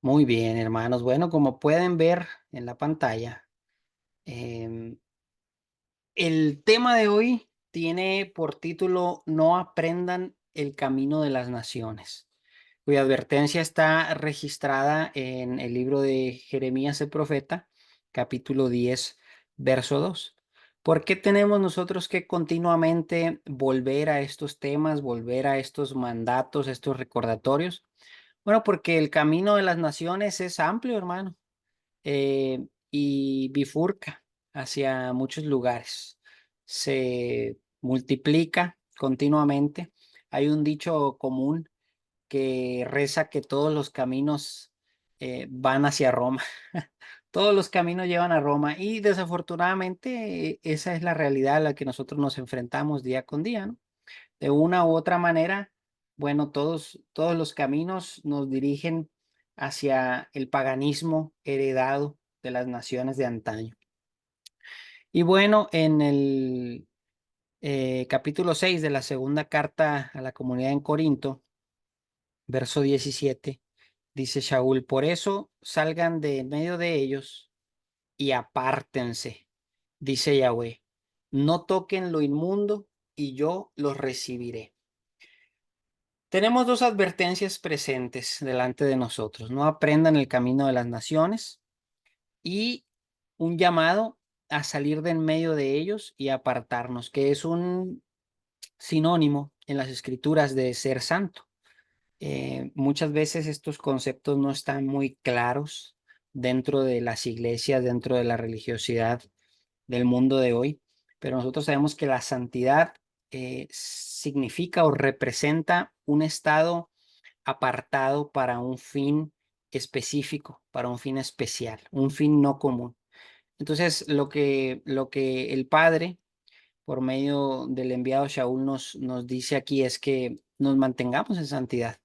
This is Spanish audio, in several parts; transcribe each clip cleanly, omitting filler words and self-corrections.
Muy bien, hermanos. Bueno, como pueden ver en la pantalla, em, el tema de hoy tiene por título No aprendan el camino de las naciones, cuya advertencia está registrada en el libro de Jeremías el profeta, capítulo 10, verso 2. ¿Por qué tenemos nosotros que continuamente volver a estos temas, volver a estos mandatos, estos recordatorios? Bueno, porque el camino de las naciones es amplio, hermano, y bifurca hacia muchos lugares. Se multiplica continuamente. Hay un dicho común que reza que todos los caminos van hacia Roma. Todos los caminos llevan a Roma y desafortunadamente esa es la realidad a la que nosotros nos enfrentamos día con día, ¿no? De una u otra manera, bueno, todos los caminos nos dirigen hacia el paganismo heredado de las naciones de antaño. Y bueno, en el capítulo 6 de la segunda carta a la comunidad en Corinto, verso 17, dice Shaul: por eso salgan de en medio de ellos y apártense, dice Yahweh, no toquen lo inmundo y yo los recibiré. Tenemos dos advertencias presentes delante de nosotros: no aprendan el camino de las naciones, y un llamado a salir de en medio de ellos y apartarnos, que es un sinónimo en las escrituras de ser santo. Muchas veces estos conceptos no están muy claros dentro de las iglesias, dentro de la religiosidad del mundo de hoy, pero nosotros sabemos que la santidad significa o representa un estado apartado para un fin específico, para un fin especial, un fin no común. Entonces, lo que el Padre, por medio del enviado Shaul, nos dice aquí es que nos mantengamos en santidad.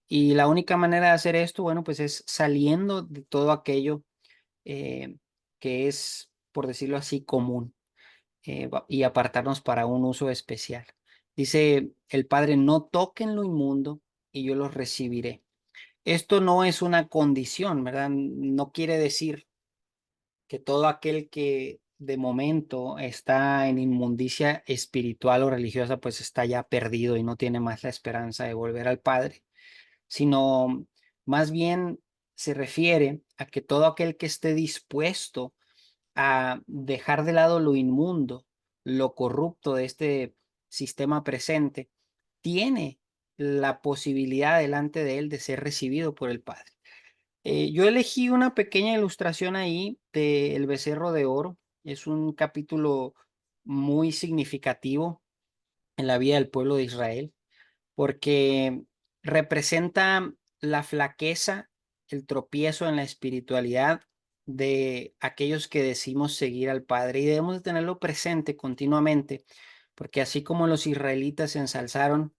Y la única manera de hacer esto, bueno, pues es saliendo de todo aquello eh, que es, por decirlo así, común, y apartarnos para un uso especial. Dice el Padre: no toquen lo inmundo y yo los recibiré. Esto no es una condición, ¿verdad? No quiere decir que todo aquel que de momento está en inmundicia espiritual o religiosa, pues está ya perdido y no tiene más la esperanza de volver al Padre, sino más bien se refiere a que todo aquel que esté dispuesto a dejar de lado lo inmundo, lo corrupto de este sistema presente, tiene la posibilidad delante de él de ser recibido por el Padre. Yo elegí una pequeña ilustración ahí de El Becerro de Oro. Es un capítulo muy significativo en la vida del pueblo de Israel, porque representa la flaqueza, el tropiezo en la espiritualidad de aquellos que decimos seguir al Padre, y debemos de tenerlo presente continuamente, porque así como los israelitas se ensalzaron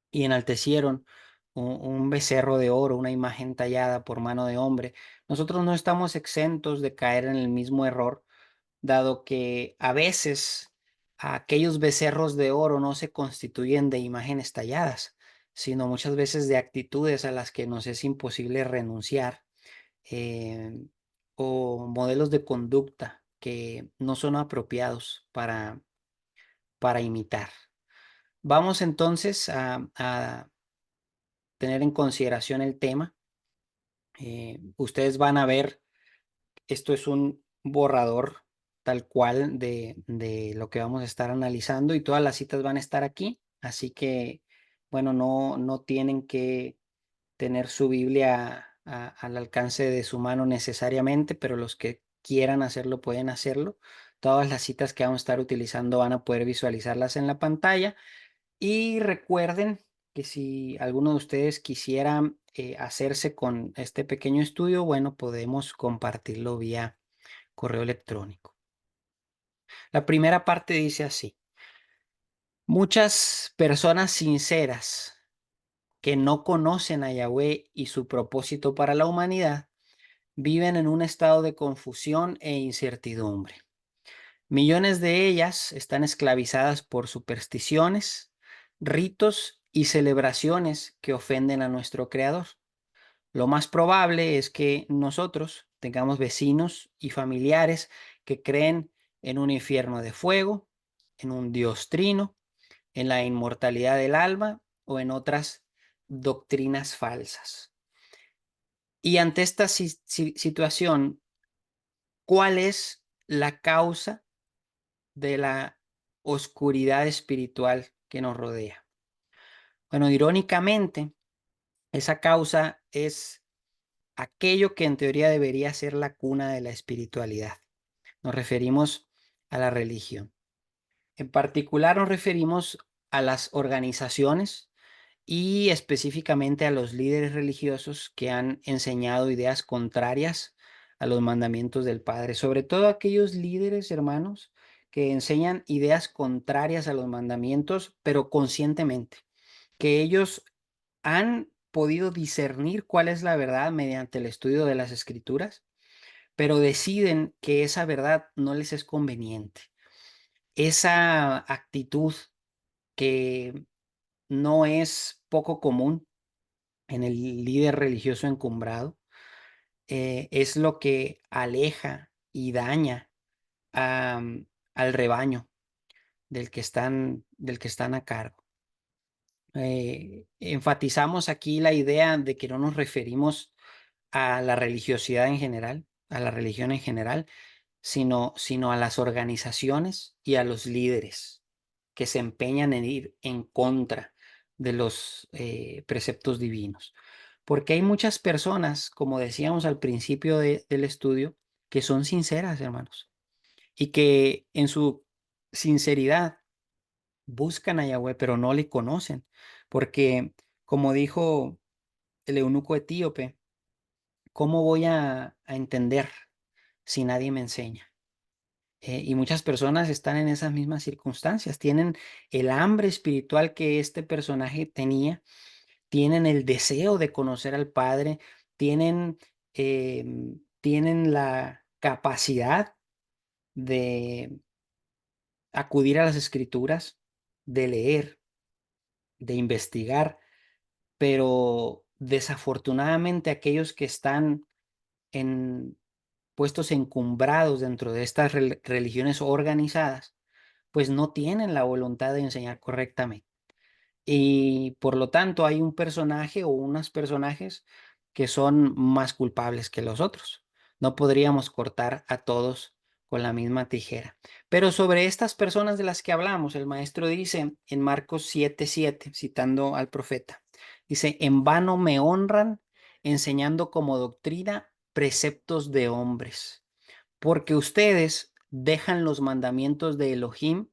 y enaltecieron un becerro de oro, una imagen tallada por mano de hombre, nosotros no estamos exentos de caer en el mismo error, dado que a veces aquellos becerros de oro no se constituyen de imágenes talladas, sino muchas veces de actitudes a las que nos es imposible renunciar, eh, o modelos de conducta que no son apropiados para imitar. Vamos entonces a tener en consideración el tema. Ustedes van a ver, esto es un borrador tal cual de lo que vamos a estar analizando, y todas las citas van a estar aquí, así que, bueno, no tienen que tener su Biblia al alcance de su mano necesariamente, pero los que quieran hacerlo pueden hacerlo. Todas las citas que vamos a estar utilizando van a poder visualizarlas en la pantalla. Y recuerden que si alguno de ustedes quisiera hacerse con este pequeño estudio, bueno, podemos compartirlo vía correo electrónico. La primera parte dice así: muchas personas sinceras que no conocen a Yahweh y su propósito para la humanidad viven en un estado de confusión e incertidumbre. Millones de ellas están esclavizadas por supersticiones, ritos y celebraciones que ofenden a nuestro Creador. Lo más probable es que nosotros tengamos vecinos y familiares que creen en un infierno de fuego, en un Dios trino, en la inmortalidad del alma o en otras doctrinas falsas. Y ante esta situación, ¿cuál es la causa de la oscuridad espiritual que nos rodea? Bueno, irónicamente, esa causa es aquello que en teoría debería ser la cuna de la espiritualidad. Nos referimos a la religión. En particular nos referimos a las organizaciones y específicamente a los líderes religiosos que han enseñado ideas contrarias a los mandamientos del Padre. Sobre todo aquellos líderes, hermanos, que enseñan ideas contrarias a los mandamientos, pero conscientemente, que ellos han podido discernir cuál es la verdad mediante el estudio de las Escrituras, pero deciden que esa verdad no les es conveniente. Esa actitud que no es poco común en el líder religioso encumbrado, es lo que aleja y daña al rebaño del que están a cargo. Enfatizamos aquí la idea de que no nos referimos a la religiosidad en general, a la religión en general, sino a las organizaciones y a los líderes que se empeñan en ir en contra de los preceptos divinos. Porque hay muchas personas, como decíamos al principio del estudio, que son sinceras, hermanos, y que en su sinceridad buscan a Yahweh, pero no le conocen. Porque, como dijo el eunuco etíope, ¿cómo voy a entender si nadie me enseña? Y muchas personas están en esas mismas circunstancias, tienen el hambre espiritual que este personaje tenía, tienen el deseo de conocer al Padre, tienen la capacidad de acudir a las escrituras, de leer, de investigar, pero desafortunadamente aquellos que están en puestos encumbrados dentro de estas religiones organizadas, pues no tienen la voluntad de enseñar correctamente. Y por lo tanto hay un personaje o unos personajes que son más culpables que los otros. No podríamos cortar a todos con la misma tijera. Pero sobre estas personas de las que hablamos, el maestro dice en Marcos 7:7, citando al profeta, dice, en vano me honran enseñando como doctrina preceptos de hombres, porque ustedes dejan los mandamientos de Elohim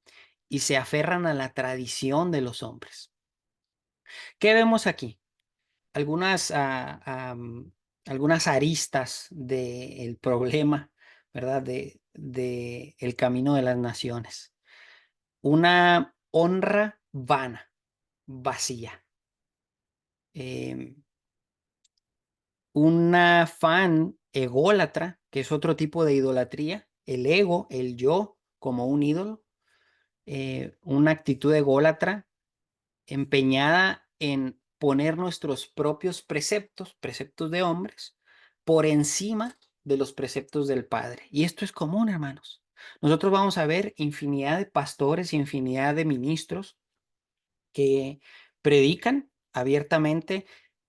y se aferran a la tradición de los hombres. ¿Qué vemos aquí? Algunas, algunas aristas del problema, ¿verdad? De el camino de las naciones. Una honra vana, vacía. Un afán ególatra, que es otro tipo de idolatría. El ego, el yo como un ídolo. Una actitud ególatra empeñada en poner nuestros propios preceptos, preceptos de hombres, por encima de los preceptos del Padre. Y esto es común, hermanos. Nosotros vamos a ver infinidad de pastores, infinidad de ministros que predican abiertamente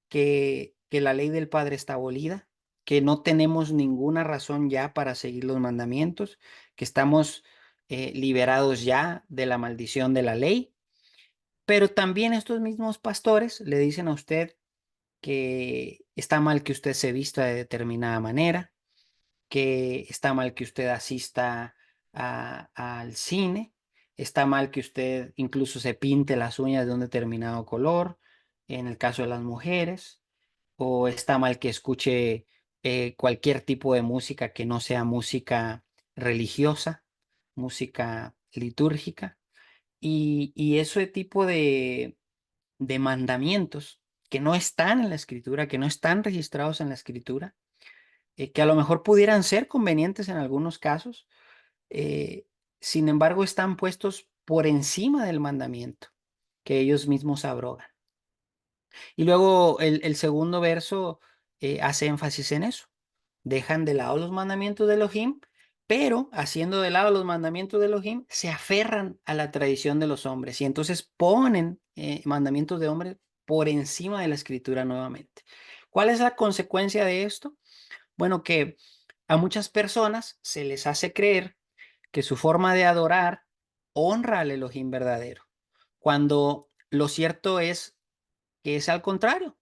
que la ley del Padre está abolida, que no tenemos ninguna razón ya para seguir los mandamientos, que estamos liberados ya de la maldición de la ley, pero también estos mismos pastores le dicen a usted que está mal que usted se vista de determinada manera, que está mal que usted asista al cine, está mal que usted incluso se pinte las uñas de un determinado color, en el caso de las mujeres, o está mal que escuche cualquier tipo de música que no sea música religiosa, música litúrgica, y ese tipo de mandamientos que no están en la escritura, que no están registrados en la escritura, que a lo mejor pudieran ser convenientes en algunos casos, eh, sin embargo están puestos por encima del mandamiento que ellos mismos abrogan. Y luego el segundo verso hace énfasis en eso. Dejan de lado los mandamientos de Elohim, pero haciendo de lado los mandamientos de Elohim, se aferran a la tradición de los hombres y entonces ponen mandamientos de hombres por encima de la escritura nuevamente. ¿Cuál es la consecuencia de esto? Bueno, que a muchas personas se les hace creer que su forma de adorar honra al Elohim verdadero, cuando lo cierto es que es al contrario.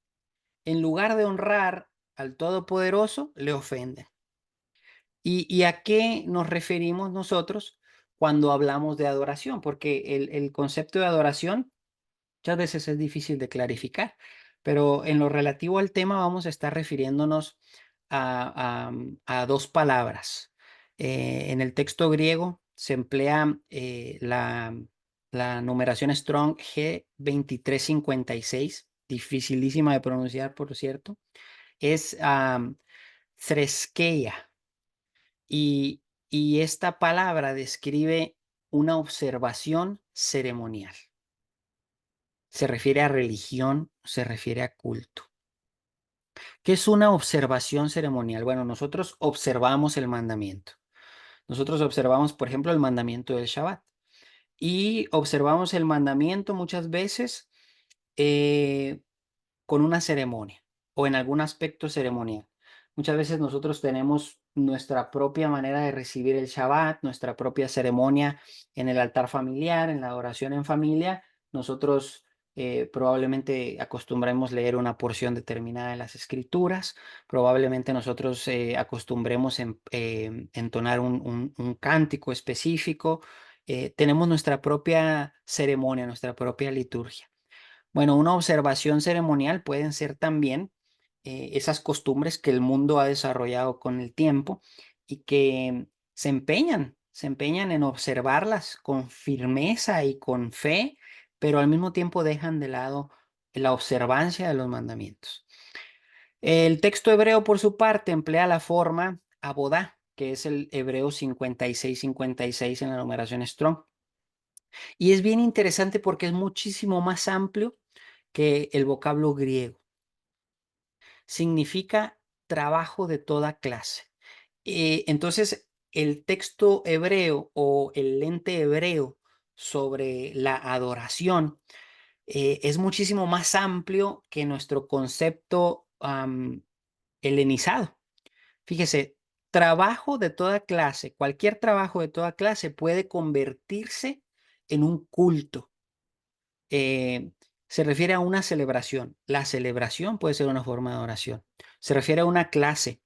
En lugar de honrar al Todopoderoso, le ofenden. ¿Y a qué nos referimos nosotros cuando hablamos de adoración? Porque el concepto de adoración muchas veces es difícil de clarificar, pero en lo relativo al tema vamos a estar refiriéndonos a dos palabras. En el texto griego se emplea la numeración Strong G2356, dificilísima de pronunciar, por cierto. Es threskeia y, y esta palabra describe una observación ceremonial. Se refiere a religión, se refiere a culto. ¿Qué es una observación ceremonial? Bueno, nosotros observamos el mandamiento. Nosotros observamos, por ejemplo, el mandamiento del Shabbat. Y observamos el mandamiento muchas veces eh, con una ceremonia o en algún aspecto ceremonial. Muchas veces nosotros tenemos nuestra propia manera de recibir el Shabbat, nuestra propia ceremonia en el altar familiar, en la adoración en familia. Nosotros probablemente acostumbremos leer una porción determinada de las escrituras, probablemente nosotros acostumbremos entonar un cántico específico. Tenemos nuestra propia ceremonia, nuestra propia liturgia. Bueno, una observación ceremonial pueden ser también esas costumbres que el mundo ha desarrollado con el tiempo y que se empeñan en observarlas con firmeza y con fe, pero al mismo tiempo dejan de lado la observancia de los mandamientos. El texto hebreo, por su parte, emplea la forma abodá, que es el hebreo 56-56 en la numeración Strong. Y es bien interesante porque es muchísimo más amplio que el vocablo griego. Significa trabajo de toda clase. Entonces, el texto hebreo o el lente hebreo sobre la adoración es muchísimo más amplio que nuestro concepto helenizado. Fíjese, trabajo de toda clase, cualquier trabajo de toda clase puede convertirse en un culto. eh, Se refiere a una celebración. La celebración puede ser una forma de adoración. Se refiere a una clase.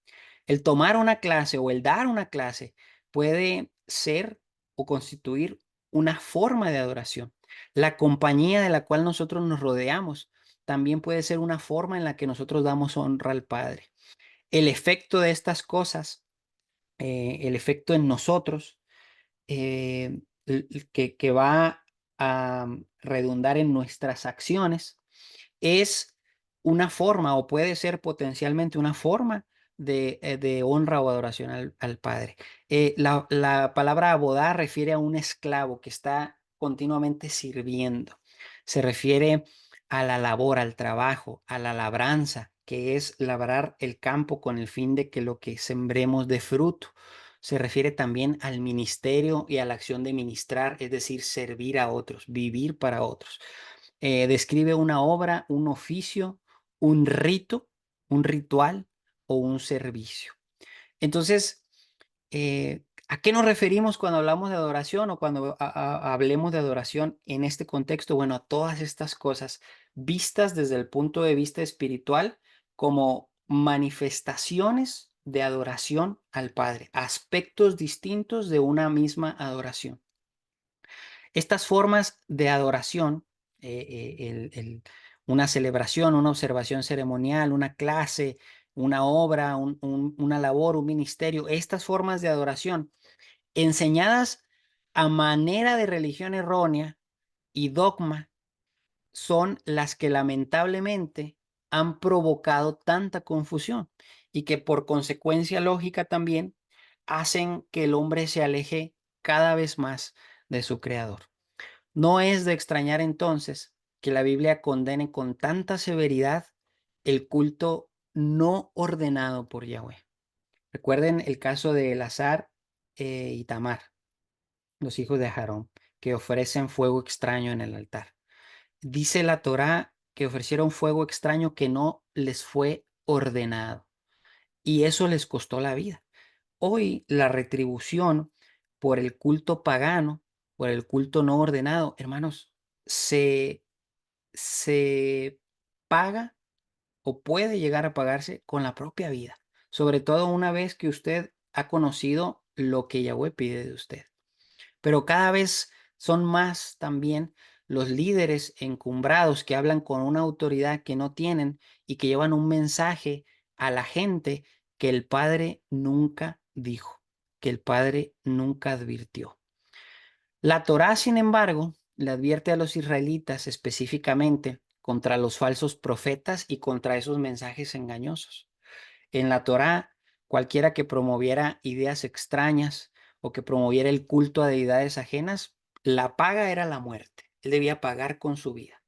El tomar una clase o el dar una clase puede ser o constituir una forma de adoración. La compañía de la cual nosotros nos rodeamos también puede ser una forma en la que nosotros damos honra al Padre. El efecto de estas cosas, el efecto en nosotros, que va a redundar en nuestras acciones, es una forma o puede ser potencialmente una forma de honra o adoración al Padre. La palabra abodá refiere a un esclavo que está continuamente sirviendo. Se refiere a la labor, al trabajo, a la labranza, que es labrar el campo con el fin de que lo que sembremos dé fruto. Se refiere también al ministerio y a la acción de ministrar, es decir, servir a otros, vivir para otros. Describe una obra, un oficio, un rito, un ritual o un servicio. Entonces, ¿a qué nos referimos cuando hablamos de adoración o cuando hablemos de adoración en este contexto? Bueno, a todas estas cosas vistas desde el punto de vista espiritual como manifestaciones de adoración al Padre, aspectos distintos de una misma adoración. Estas formas de adoración, una celebración, una observación ceremonial, una clase, una obra, una labor, un ministerio, estas formas de adoración enseñadas a manera de religión errónea y dogma son las que lamentablemente han provocado tanta confusión y que por consecuencia lógica también hacen que el hombre se aleje cada vez más de su creador. No es de extrañar entonces que la Biblia condene con tanta severidad el culto no ordenado por Yahweh. Recuerden el caso de Elazar y Tamar, los hijos de Aarón, que ofrecen fuego extraño en el altar. Dice la Torá que ofrecieron fuego extraño que no les fue ordenado y eso les costó la vida. Hoy la retribución por el culto pagano, por el culto no ordenado, hermanos, se paga o puede llegar a pagarse con la propia vida, sobre todo una vez que usted ha conocido lo que Yahweh pide de usted. Pero cada vez son más también los líderes encumbrados que hablan con una autoridad que no tienen y que llevan un mensaje a la gente que el Padre nunca dijo, que el Padre nunca advirtió. La Torá, sin embargo, le advierte a los israelitas específicamente contra los falsos profetas y contra esos mensajes engañosos. En la Torá, cualquiera que promoviera ideas extrañas o que promoviera el culto a deidades ajenas, la paga era la muerte. Él debía pagar con su vida.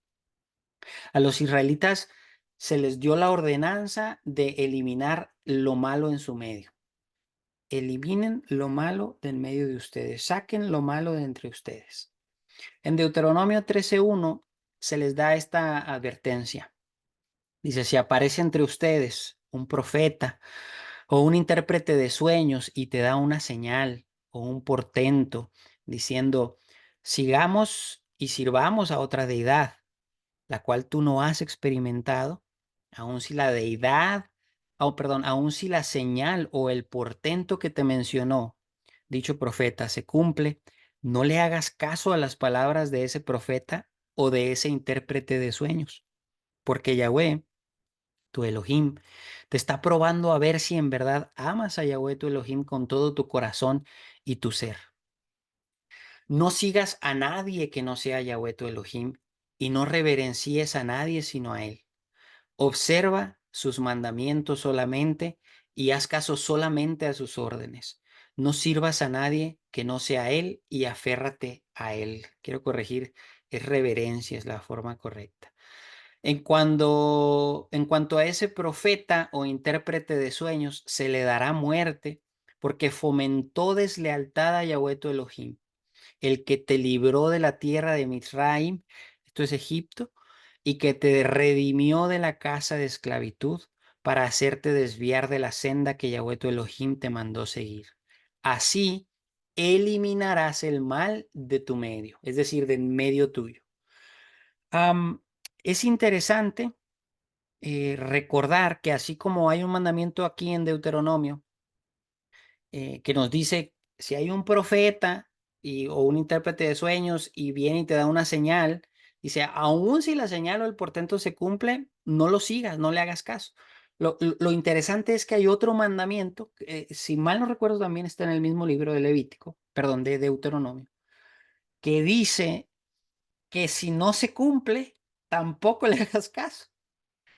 A los israelitas se les dio la ordenanza de eliminar lo malo en su medio. Eliminen lo malo del medio de ustedes, saquen lo malo de entre ustedes. En Deuteronomio 13:1 se les da esta advertencia. Dice, si aparece entre ustedes un profeta o un intérprete de sueños y te da una señal o un portento diciendo, sigamos y sirvamos a otra deidad, la cual tú no has experimentado, aun si la deidad, oh, perdón, aun si la señal o el portento que te mencionó dicho profeta se cumple, no le hagas caso a las palabras de ese profeta o de ese intérprete de sueños, porque Yahweh, tu Elohim, te está probando a ver si en verdad amas a Yahweh tu Elohim con todo tu corazón y tu ser. No sigas a nadie que no sea Yahweh tu Elohim y no reverencies a nadie sino a Él. Observa sus mandamientos solamente y haz caso solamente a sus órdenes. No sirvas a nadie que no sea Él y aférrate a Él. Quiero corregir, es reverencia, es la forma correcta. En cuanto a ese profeta o intérprete de sueños, se le dará muerte porque fomentó deslealtad a Yahweh tu Elohim, el que te libró de la tierra de Mizraim, esto es Egipto, y que te redimió de la casa de esclavitud para hacerte desviar de la senda que Yahweh tu Elohim te mandó seguir. Así eliminarás el mal de tu medio, es decir, de en medio tuyo. Es interesante recordar que así como hay un mandamiento aquí en Deuteronomio que nos dice, si hay un profeta o un intérprete de sueños y viene y te da una señal, dice, aun si la señal o el portento se cumple, no lo sigas, no le hagas caso. Lo interesante es que hay otro mandamiento, si mal no recuerdo también está en el mismo libro de Levítico, perdón, de Deuteronomio, que dice que si no se cumple, tampoco le hagas caso.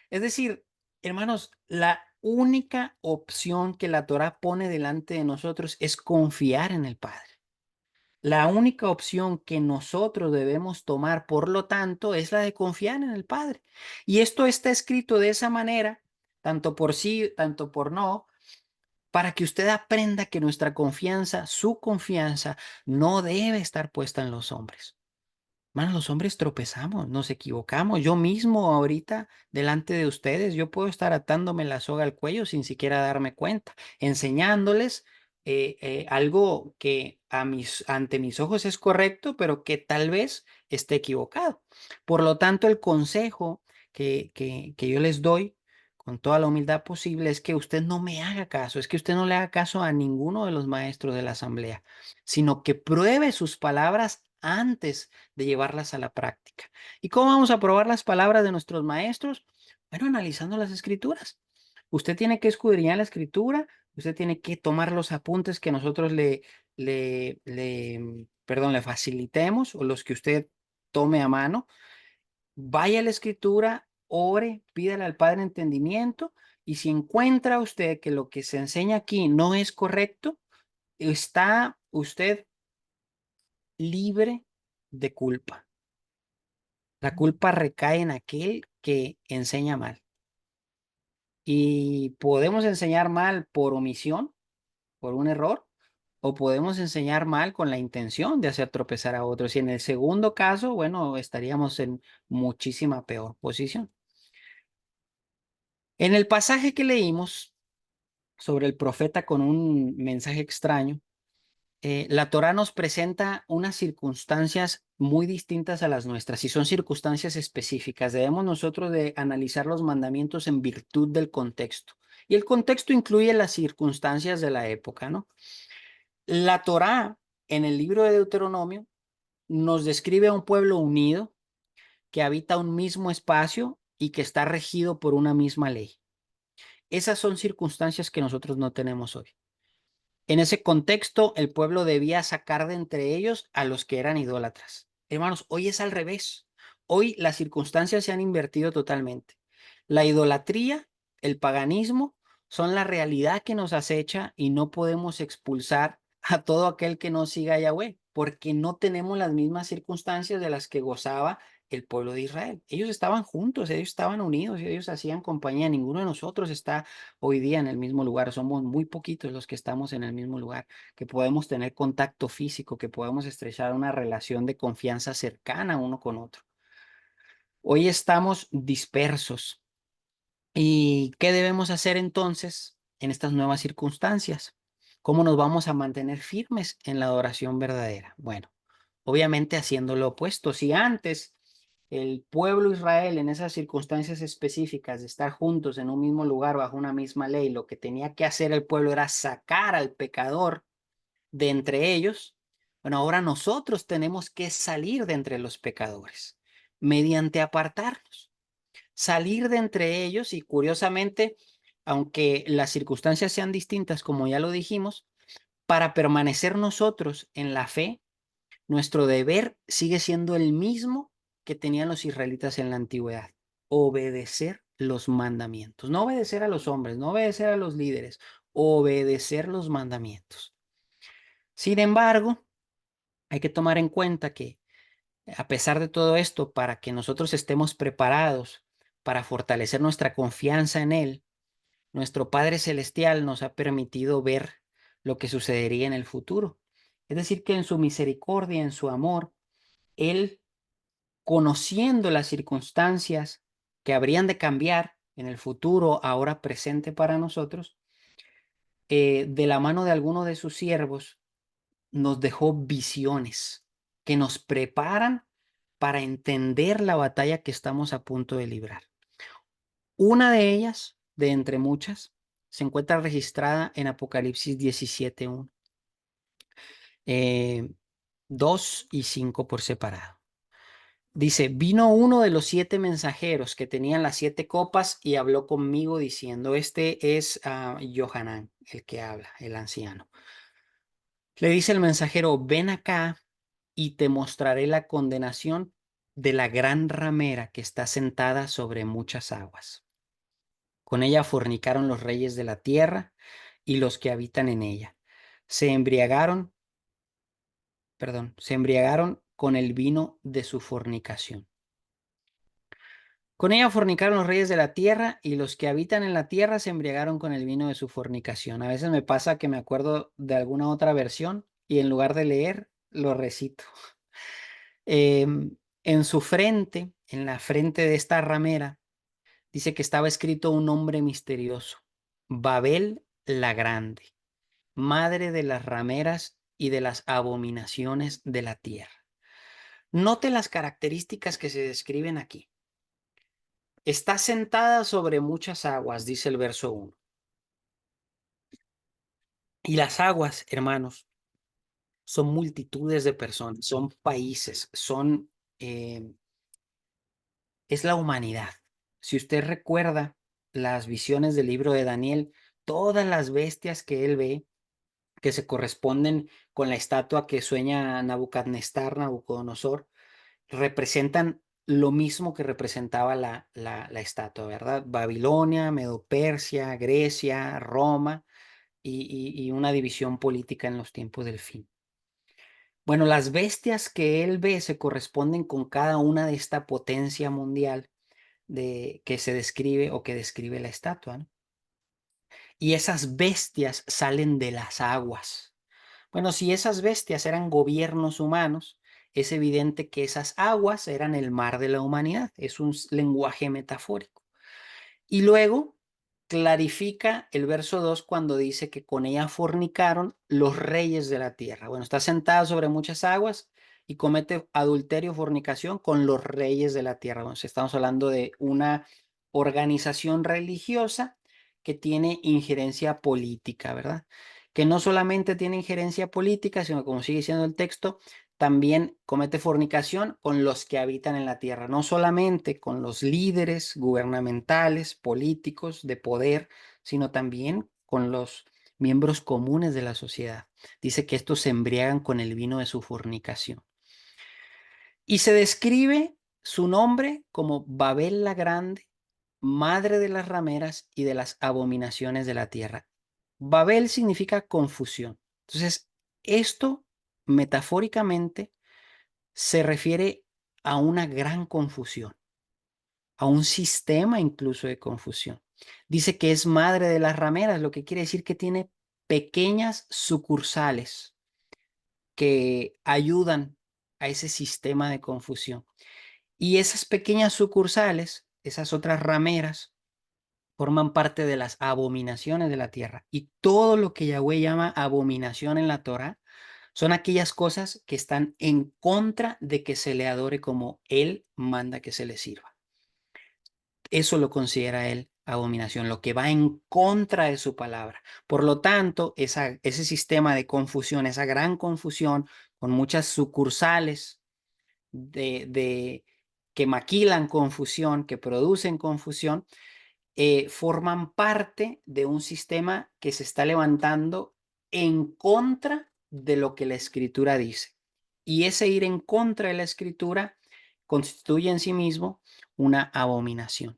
Es decir, hermanos, la única opción que la Torá pone delante de nosotros es confiar en el Padre. La única opción que nosotros debemos tomar, por lo tanto, es la de confiar en el Padre. Y esto está escrito de esa manera, tanto por sí, tanto por no, para que usted aprenda que nuestra confianza, su confianza, no debe estar puesta en los hombres. Mano, los hombres tropezamos, nos equivocamos. Yo mismo ahorita, delante de ustedes, yo puedo estar atándome la soga al cuello sin siquiera darme cuenta, enseñándoles algo que ante mis ojos es correcto, pero que tal vez esté equivocado. Por lo tanto, el consejo que yo les doy con toda la humildad posible es que usted no me haga caso, es que usted no le haga caso a ninguno de los maestros de la asamblea, sino que pruebe sus palabras antes de llevarlas a la práctica. ¿Y cómo vamos a probar las palabras de nuestros maestros? Bueno, analizando las escrituras. Usted tiene que escudriñar la escritura, usted tiene que tomar los apuntes que nosotros le facilitemos o los que usted tome a mano. Vaya a la escritura, ore, pídale al Padre entendimiento y si encuentra usted que lo que se enseña aquí no es correcto, está usted libre de culpa. La culpa recae en aquel que enseña mal. Y podemos enseñar mal por omisión, por un error, o podemos enseñar mal con la intención de hacer tropezar a otros. Y en el segundo caso, bueno, estaríamos en muchísima peor posición. En el pasaje que leímos sobre el profeta con un mensaje extraño, la Torá nos presenta unas circunstancias muy distintas a las nuestras y son circunstancias específicas. Debemos nosotros de analizar los mandamientos en virtud del contexto. Y el contexto incluye las circunstancias de la época, ¿no? La Torá en el libro de Deuteronomio nos describe a un pueblo unido que habita un mismo espacio y que está regido por una misma ley. Esas son circunstancias que nosotros no tenemos hoy. En ese contexto, el pueblo debía sacar de entre ellos a los que eran idólatras. Hermanos, hoy es al revés. Hoy las circunstancias se han invertido totalmente. La idolatría, el paganismo, son la realidad que nos acecha y no podemos expulsar a todo aquel que no siga a Yahweh, porque no tenemos las mismas circunstancias de las que gozaba el pueblo de Israel. Ellos estaban juntos, ellos estaban unidos, ellos hacían compañía. Ninguno de nosotros está hoy día en el mismo lugar. Somos muy poquitos los que estamos en el mismo lugar, que podemos tener contacto físico, que podemos estrechar una relación de confianza cercana uno con otro. Hoy estamos dispersos. ¿Y qué debemos hacer entonces en estas nuevas circunstancias? ¿Cómo nos vamos a mantener firmes en la adoración verdadera? Bueno, obviamente haciendo lo opuesto. Si antes el pueblo Israel en esas circunstancias específicas de estar juntos en un mismo lugar bajo una misma ley, lo que tenía que hacer el pueblo era sacar al pecador de entre ellos, bueno, ahora nosotros tenemos que salir de entre los pecadores mediante apartarnos, salir de entre ellos y curiosamente, aunque las circunstancias sean distintas, como ya lo dijimos, para permanecer nosotros en la fe, nuestro deber sigue siendo el mismo que tenían los israelitas en la antigüedad: obedecer los mandamientos, no obedecer a los hombres, no obedecer a los líderes, obedecer los mandamientos. Sin embargo, hay que tomar en cuenta que a pesar de todo esto, para que nosotros estemos preparados para fortalecer nuestra confianza en Él, nuestro Padre Celestial nos ha permitido ver lo que sucedería en el futuro. Es decir, que en su misericordia, en su amor, Él, conociendo las circunstancias que habrían de cambiar en el futuro, ahora presente para nosotros, de la mano de alguno de sus siervos, nos dejó visiones que nos preparan para entender la batalla que estamos a punto de librar. Una de ellas, de entre muchas, se encuentra registrada en Apocalipsis 17:1, 2 y 5 por separado. Dice: vino uno de los 7 mensajeros que tenían las 7 copas y habló conmigo diciendo. Este es Johanán, el que habla, el anciano. Le dice el mensajero: ven acá y te mostraré la condenación de la gran ramera que está sentada sobre muchas aguas. Con ella fornicaron los reyes de la tierra y los que habitan en ella. Se embriagaron, se embriagaron con el vino de su fornicación. Con ella fornicaron los reyes de la tierra y los que habitan en la tierra se embriagaron con el vino de su fornicación. A veces me pasa que me acuerdo de alguna otra versión y en lugar de leer, lo recito. En su frente, en la frente de esta ramera, dice que estaba escrito un nombre misterioso: Babel la Grande, madre de las rameras y de las abominaciones de la tierra. Note las características que se describen aquí. Está sentada sobre muchas aguas, dice el verso 1. Y las aguas, hermanos, son multitudes de personas, son países, eh, es la humanidad. Si usted recuerda las visiones del libro de Daniel, todas las bestias que él ve, que se corresponden con la estatua que sueña Nabucodonosor, representan lo mismo que representaba la estatua, ¿verdad? Babilonia, Medo-Persia, Grecia, Roma y una división política en los tiempos del fin. Bueno, las bestias que él ve se corresponden con cada una de esta potencia mundial que se describe o que describe la estatua, ¿no? y esas bestias salen de las aguas. Bueno, si esas bestias eran gobiernos humanos, es evidente que esas aguas eran el mar de la humanidad. Es un lenguaje metafórico. Y luego clarifica el verso 2 cuando dice que con ella fornicaron los reyes de la tierra. Bueno, está sentada sobre muchas aguas y comete adulterio, fornicación con los reyes de la tierra. Bueno, estamos hablando de una organización religiosa que tiene injerencia política, ¿verdad? Que no solamente tiene injerencia política, sino como sigue diciendo el texto, también comete fornicación con los que habitan en la tierra, no solamente con los líderes gubernamentales, políticos, de poder, sino también con los miembros comunes de la sociedad. Dice que estos se embriagan con el vino de su fornicación. Y se describe su nombre como Babel la Grande, madre de las rameras y de las abominaciones de la tierra. Babel significa confusión. Entonces, esto metafóricamente se refiere a una gran confusión, a un sistema incluso de confusión. Dice que es madre de las rameras, lo que quiere decir que tiene pequeñas sucursales que ayudan a ese sistema de confusión. Y esas pequeñas sucursales, esas otras rameras, forman parte de las abominaciones de la tierra. Y todo lo que Yahweh llama abominación en la Torah son aquellas cosas que están en contra de que se le adore como Él manda que se le sirva. Eso lo considera Él abominación, lo que va en contra de su palabra. Por lo tanto, ese sistema de confusión, esa gran confusión con muchas sucursales de que maquilan confusión, que producen confusión, forman parte de un sistema que se está levantando en contra de lo que la escritura dice. Y ese ir en contra de la escritura constituye en sí mismo una abominación.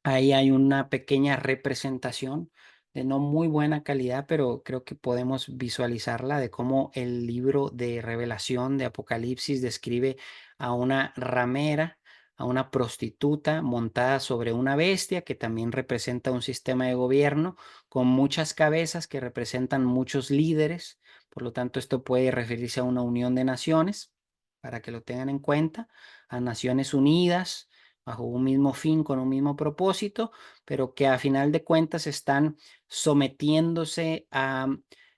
Ahí hay una pequeña representación de no muy buena calidad, pero creo que podemos visualizarla de cómo el libro de Revelación de Apocalipsis describe a una ramera, a una prostituta montada sobre una bestia que también representa un sistema de gobierno con muchas cabezas que representan muchos líderes. Por lo tanto, esto puede referirse a una unión de naciones, para que lo tengan en cuenta, a Naciones Unidas bajo un mismo fin, con un mismo propósito, pero que a final de cuentas están sometiéndose a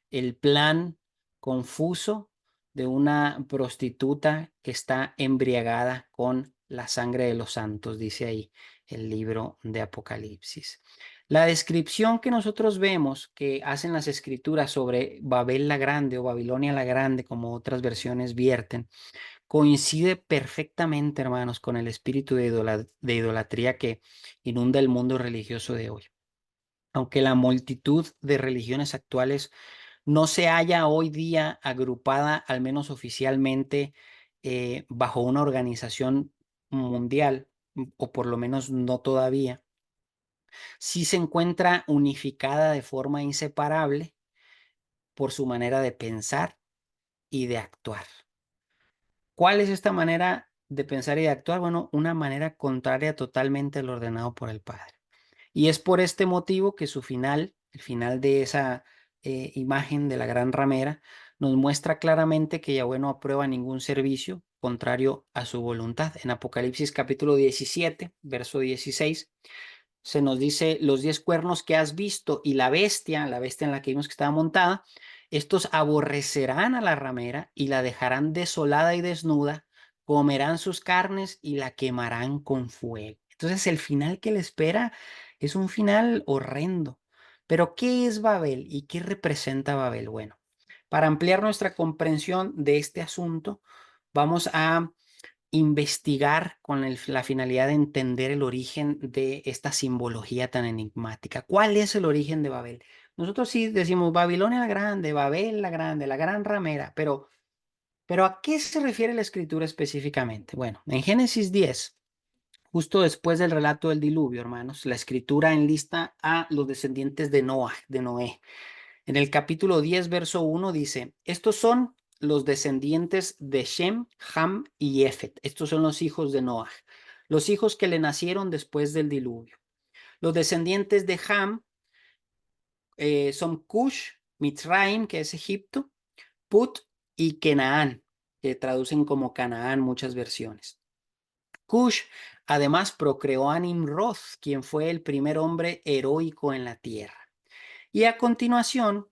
el plan confuso de una prostituta que está embriagada con la sangre de los santos, dice ahí el libro de Apocalipsis. La descripción que nosotros vemos que hacen las escrituras sobre Babel la Grande o Babilonia la Grande, como otras versiones vierten, coincide perfectamente, hermanos, con el espíritu de idolatría que inunda el mundo religioso de hoy. Aunque la multitud de religiones actuales no se halla hoy día agrupada, al menos oficialmente, bajo una organización mundial, o por lo menos no todavía, sí se encuentra unificada de forma inseparable por su manera de pensar y de actuar. ¿Cuál es esta manera de pensar y de actuar? Bueno, una manera contraria totalmente al ordenado por el Padre. Y es por este motivo que su final, el final de esa imagen de la gran ramera, nos muestra claramente que Yahweh no aprueba ningún servicio contrario a su voluntad. En Apocalipsis capítulo 17, verso 16, se nos dice: los 10 cuernos que has visto y la bestia en la que vimos que estaba montada, estos aborrecerán a la ramera y la dejarán desolada y desnuda, comerán sus carnes y la quemarán con fuego. Entonces el final que le espera es un final horrendo. Pero ¿qué es Babel y qué representa Babel? Bueno, para ampliar nuestra comprensión de este asunto, vamos a investigar con la finalidad de entender el origen de esta simbología tan enigmática. ¿Cuál es el origen de Babel? Nosotros sí decimos Babilonia la Grande, Babel la Grande, la gran ramera, pero ¿a qué se refiere la escritura específicamente? Bueno, en Génesis 10, justo después del relato del diluvio, hermanos, la escritura enlista a los descendientes de Noah, de Noé. En el capítulo 10, verso 1 dice: estos son los descendientes de Shem, Ham y Jefet. Estos son los hijos de Noah, los hijos que le nacieron después del diluvio. Los descendientes de Ham son Cush, Mitzrayim, que es Egipto, Put y Kenaán, que traducen como Canaán muchas versiones. Cush además procreó a Nimrod, quien fue el primer hombre heroico en la tierra. Y a continuación,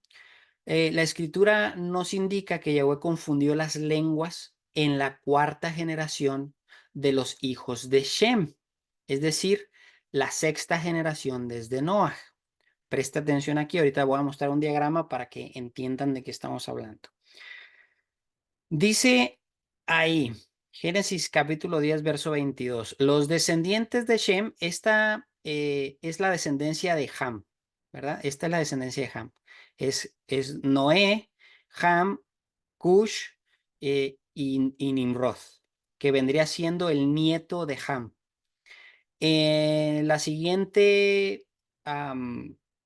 la escritura nos indica que Yahweh confundió las lenguas en la cuarta generación de los hijos de Shem, es decir, la sexta generación desde Noah. Presta atención aquí, ahorita voy a mostrar un diagrama para que entiendan de qué estamos hablando. Dice ahí, Génesis capítulo 10, verso 22, los descendientes de Shem, esta es la descendencia de Ham, ¿verdad? Esta es la descendencia de Ham. Es Noé, Ham, Cush y Nimrod, que vendría siendo el nieto de Ham. La siguiente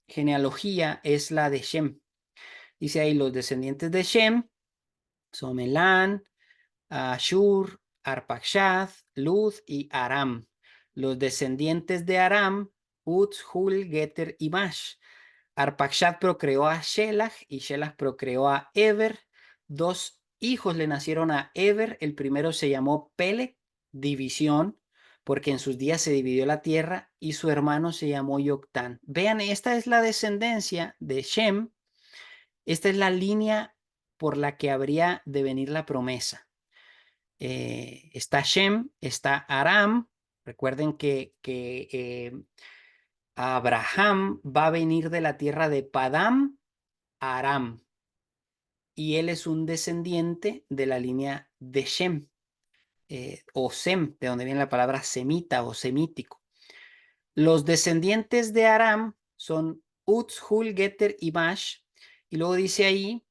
genealogía es la de Shem. Dice ahí los descendientes de Shem son Elán, Ashur, Arpachshad, Lud y Aram. Los descendientes de Aram, Uz, Hul, Geter y Mash. Arpachshad procreó a Shelah y Shelah procreó a Eber. Dos hijos le nacieron a Eber. El primero se llamó Peleg, división, porque en sus días se dividió la tierra, y su hermano se llamó Yoctán. Vean, esta es la descendencia de Shem. Esta es la línea por la que habría de venir la promesa. Está Shem, está Aram. Recuerden que Abraham va a venir de la tierra de Padam a Aram, y él es un descendiente de la línea de Shem, o Sem, de donde viene la palabra semita o semítico. Los descendientes de Aram son Uz, Hul, Geter y Mash, y luego dice ahí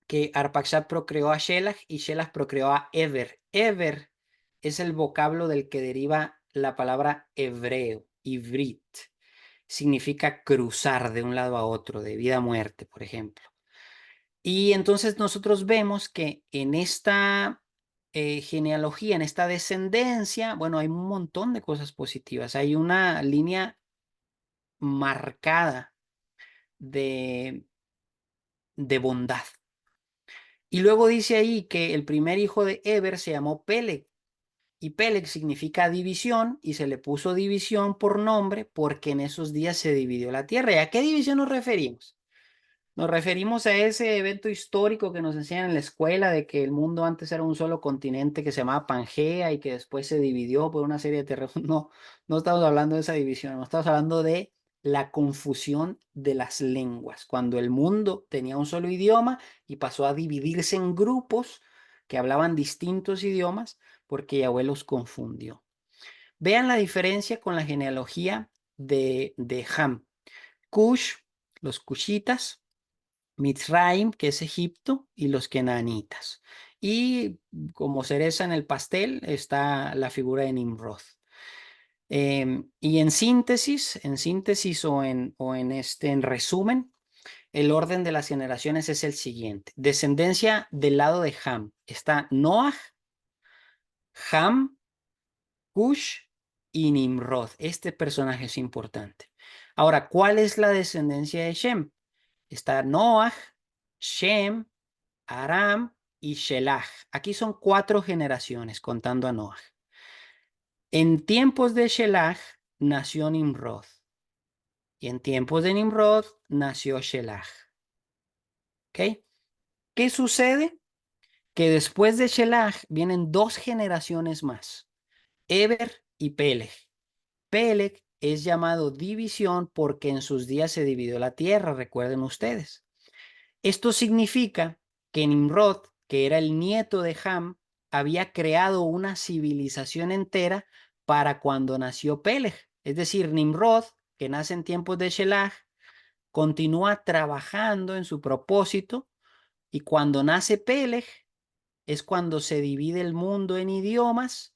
que Arpachshad procreó a Shelah y Shelah procreó a Eber. Eber es el vocablo del que deriva la palabra hebreo, ivrit. Significa cruzar de un lado a otro, de vida a muerte, por ejemplo. Y entonces nosotros vemos que en esta genealogía, en esta descendencia, bueno, hay un montón de cosas positivas. Hay una línea marcada de bondad. Y luego dice ahí que el primer hijo de Eber se llamó Peleg, y Peleg significa división, y se le puso división por nombre porque en esos días se dividió la tierra. ¿Y a qué división nos referimos? Nos referimos a ese evento histórico que nos enseñan en la escuela de que el mundo antes era un solo continente que se llamaba Pangea y que después se dividió por una serie de terrenos. No, no estamos hablando de esa división, no estamos hablando de la confusión de las lenguas, cuando el mundo tenía un solo idioma y pasó a dividirse en grupos que hablaban distintos idiomas porque Yahweh los confundió. Vean la diferencia con la genealogía de Ham. Cush, los cushitas, Mitzrayim, que es Egipto, y los kenanitas. Y como cereza en el pastel está la figura de Nimrod. Y en síntesis en resumen, el orden de las generaciones es el siguiente. Descendencia del lado de Ham. Está Noah, Ham, Cush y Nimrod. Este personaje es importante. Ahora, ¿cuál es la descendencia de Shem? Está Noah, Shem, Aram y Shelah. Aquí son 4 generaciones contando a Noah. En tiempos de Shelah nació Nimrod, y en tiempos de Nimrod nació Shelah. ¿Ok? ¿Qué sucede? Que después de Shelah vienen 2 generaciones más, Eber y Peleg. Peleg es llamado división porque en sus días se dividió la tierra, recuerden ustedes. Esto significa que Nimrod, que era el nieto de Ham, había creado una civilización entera para cuando nació Peleg. Es decir, Nimrod, que nace en tiempos de Shelah, continúa trabajando en su propósito, y cuando nace Peleg es cuando se divide el mundo en idiomas,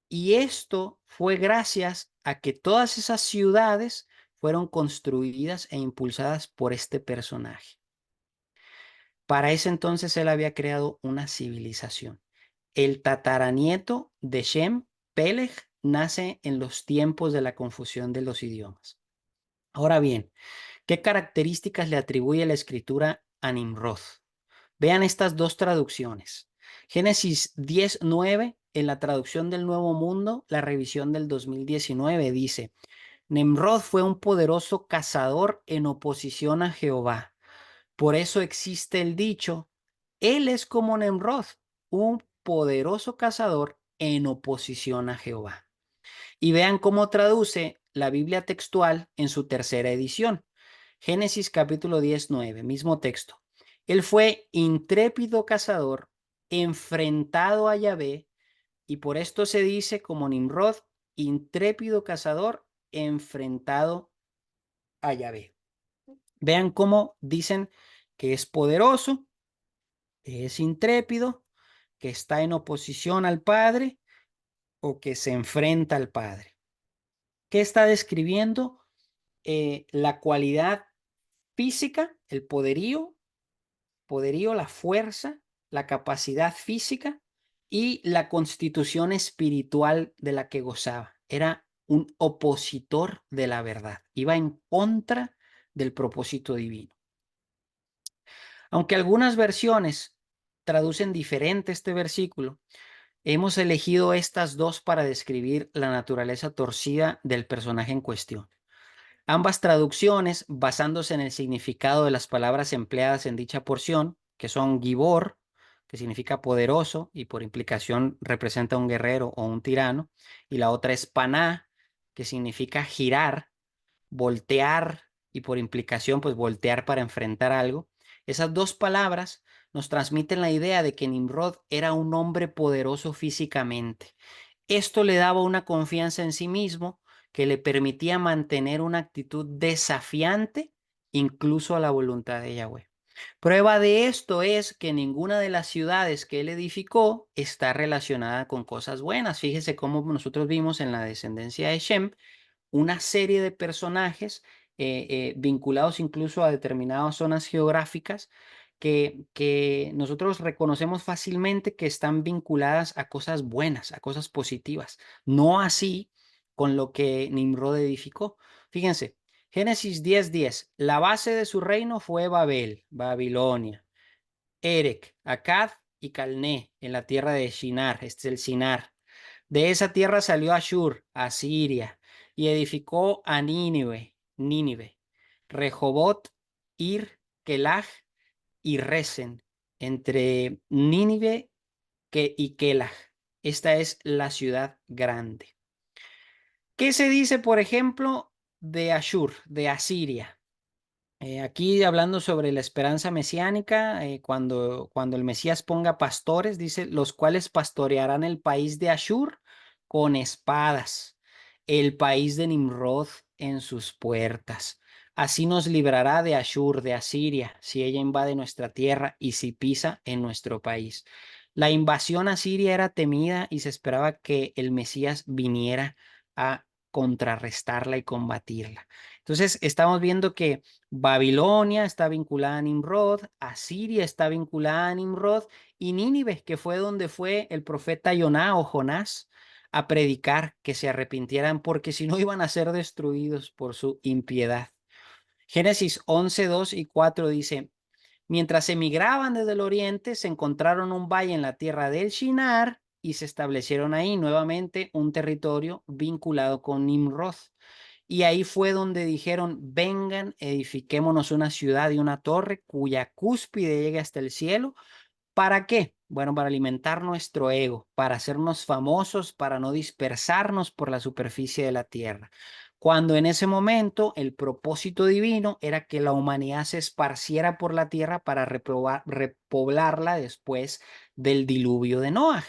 y esto fue gracias a que todas esas ciudades fueron construidas e impulsadas por este personaje. Para ese entonces él había creado una civilización. El tataranieto de Shem, Peleg, nace en los tiempos de la confusión de los idiomas. Ahora bien, ¿Qué características le atribuye la escritura a Nimrod? Vean estas dos traducciones. Génesis 10:9, en la traducción del Nuevo Mundo, la revisión del 2019, dice: Nimrod fue un poderoso cazador en oposición a Jehová. Por eso existe el dicho: él es como Nimrod, un poderoso cazador en oposición a Jehová. Y vean cómo traduce la Biblia textual en su tercera edición. Génesis capítulo 10:9, mismo texto. Él fue intrépido cazador, enfrentado a Yahvé, y por esto se dice como Nimrod, intrépido cazador, enfrentado a Yahvé. Vean cómo dicen que es poderoso, que es intrépido, que está en oposición al Padre o que se enfrenta al Padre. ¿Qué está describiendo? La cualidad física, el poderío, la fuerza, la capacidad física y la constitución espiritual de la que gozaba. Era un opositor de la verdad, iba en contra del propósito divino. Aunque algunas versiones traducen diferente este versículo, hemos elegido estas dos para describir la naturaleza torcida del personaje en cuestión. Ambas traducciones, basándose en el significado de las palabras empleadas en dicha porción, que son Gibor, que significa poderoso y por implicación representa un guerrero o un tirano, y la otra es Paná, que significa girar, voltear y por implicación pues voltear para enfrentar algo. Esas dos palabras nos transmiten la idea de que Nimrod era un hombre poderoso físicamente. Esto le daba una confianza en sí mismo que le permitía mantener una actitud desafiante incluso a la voluntad de Yahweh. Prueba de esto es que ninguna de las ciudades que él edificó está relacionada con cosas buenas. Fíjese cómo nosotros vimos en la descendencia de Shem una serie de personajes vinculados incluso a determinadas zonas geográficas que nosotros reconocemos fácilmente que están vinculadas a cosas buenas, a cosas positivas. No así con lo que Nimrod edificó. Fíjense, Génesis 10:10, la base de su reino fue Babel, Babilonia, Erec, Akkad y Calné, en la tierra de Shinar, este es el Sinar. De esa tierra salió Ashur, Asiria, y edificó a Nínive, Rehobot, Ir, Kelaj y Resen, entre Nínive y Kelaj. Esta es la ciudad grande. ¿Qué se dice, por ejemplo, de Ashur, de Asiria? Aquí hablando sobre la esperanza mesiánica, cuando el Mesías ponga pastores, dice, los cuales pastorearán el país de Ashur con espadas, el país de Nimrod en sus puertas. Así nos librará de Ashur, de Asiria, si ella invade nuestra tierra y si pisa en nuestro país. La invasión asiria era temida y se esperaba que el Mesías viniera a contrarrestarla y combatirla. Entonces, estamos viendo que Babilonia está vinculada a Nimrod, Asiria está vinculada a Nimrod y Nínive, que fue donde fue el profeta Joná o Jonás a predicar que se arrepintieran porque si no iban a ser destruidos por su impiedad. Génesis 11:2 y 4 dice, mientras emigraban desde el oriente, se encontraron un valle en la tierra del Shinar y se establecieron ahí nuevamente un territorio vinculado con Nimrod. Y ahí fue donde dijeron, vengan, edifiquémonos una ciudad y una torre cuya cúspide llegue hasta el cielo. ¿Para qué? Bueno, para alimentar nuestro ego, para hacernos famosos, para no dispersarnos por la superficie de la tierra. Cuando en ese momento el propósito divino era que la humanidad se esparciera por la tierra para repoblarla después del diluvio de Noah.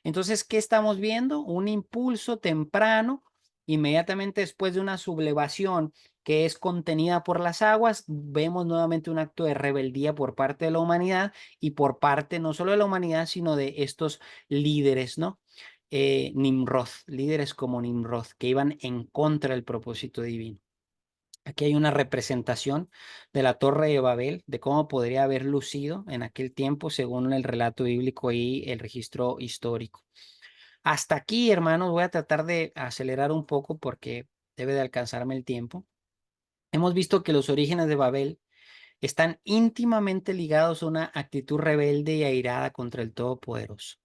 Entonces, ¿qué estamos viendo? Un impulso temprano, inmediatamente después de una sublevación que es contenida por las aguas, vemos nuevamente un acto de rebeldía por parte de la humanidad y por parte no solo de la humanidad, sino de estos líderes, ¿no? Nimrod, líderes como Nimrod, que iban en contra del propósito divino. Aquí hay una representación de la Torre de Babel, de cómo podría haber lucido en aquel tiempo, según el relato bíblico y el registro histórico. Hasta aquí, hermanos, voy a tratar de acelerar un poco porque debe de alcanzarme el tiempo. Hemos visto que los orígenes de Babel están íntimamente ligados a una actitud rebelde y airada contra el Todopoderoso.